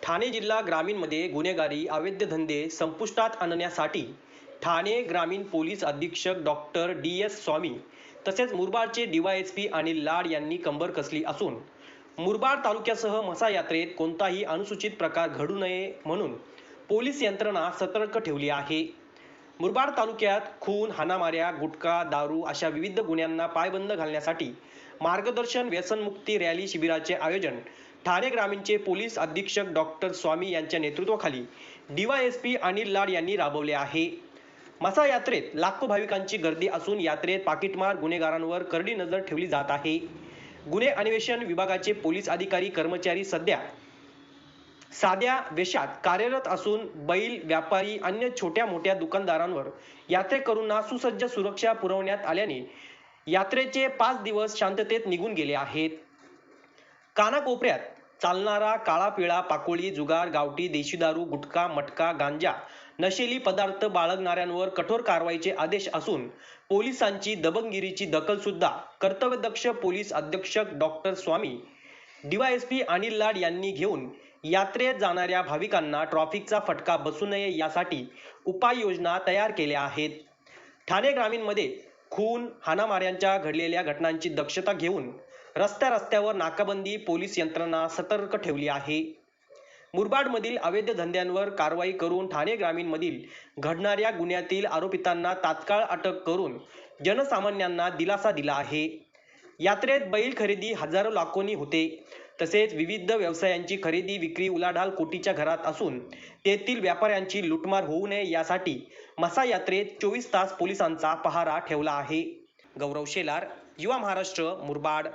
ठाणे जिल्हा ग्रामीणमध्ये गुन्हेगारी अवैध धंदे संपुष्टात आणण्यासाठी ठाणे ग्रामीण पोलीस अधीक्षक डॉक्टर DS स्वामी तसेच मुरबाडचे DYSP अनिल लाड यांनी कंबर कसली असून मुरबाड तालुक्यासह मसा यात्रेत कोणताही अनुचित प्रकार घडू नये म्हणून पोलीस यंत्रणा सतर्क ठेवली आहे। मुरबाड तालुक्यात खून, हाणामाऱ्या, गुटखा, दारू अशा विविध गुन्ह्यांना पायबंद घालण्यासाठी मार्गदर्शन व्यसनमुक्ती रॅली शिबिराचे आयोजन ठाणे ग्रामीणचे पोलीस अधीक्षक डॉक्टर स्वामी यांच्या नेतृत्वाखाली DYSP अनिल लाड यांनी राबवले आहे। मसा यात्रेत लाखो भाविकांची गर्दी असून यात्रेत पाकिटमार गुन्हेगारांवर करडी नजर ठेवली जात आहे। गुन्हे अन्वेषण विभागाचे पोलीस अधिकारी कर्मचारी सध्या साध्या वेशात कार्यरत असून बैल व्यापारी अन्य छोट्या मोठ्या दुकानदारांवर यात्रेकरूंना सुसज्ज सुरक्षा पुरवण्यात आल्याने यात्रेचे 5 दिवस शांततेत निघून गेले आहेत। कानाकोपऱ्यात चालणारा काळा पिळा पाकोळी, जुगार, गावठी, देशी दारू, गुटखा, मटका, गांजा, नशेली पदार्थ बाळगणाऱ्यांवर कठोर कारवाईचे आदेश असून पोलिसांची दबंगगिरीची दखल सुद्धा कर्तव्यदक्ष पोलीस अधीक्षक डॉक्टर स्वामी DYSP अनिल लाड यांनी घेऊन यात्रेत जाणाऱ्या भाविकांना ट्रॅफिकचा फटका बसू नये यासाठी उपाययोजना तयार केल्या आहेत। ठाणे ग्रामीणमध्ये खून, हाणामाऱ्यांच्या घडलेल्या घटनांची दक्षता घेऊन रस्त्यावर नाकाबंदी पोलीस यंत्रणा सतर्क ठेवली आहे। मुरबाडमधील अवैध धंद्यांवर कारवाई करून ठाणे ग्रामीणमधील घडणाऱ्या गुन्ह्यातील आरोपितांना तात्काळ अटक करून जनसामान्यांना दिलासा दिला आहे। यात्रेत बैल खरेदी हजारो लाखोंनी होते तसेच विविध व्यवसायांची खरेदी विक्री उलाढाल कोटीच्या घरात असून तेथील व्यापाऱ्यांची लुटमार होऊ नये यासाठी मसा यात्रेत 24 तास पोलिसांचा पहारा ठेवला आहे। गौरव शेलार, युवा महाराष्ट्र, मुरबाड।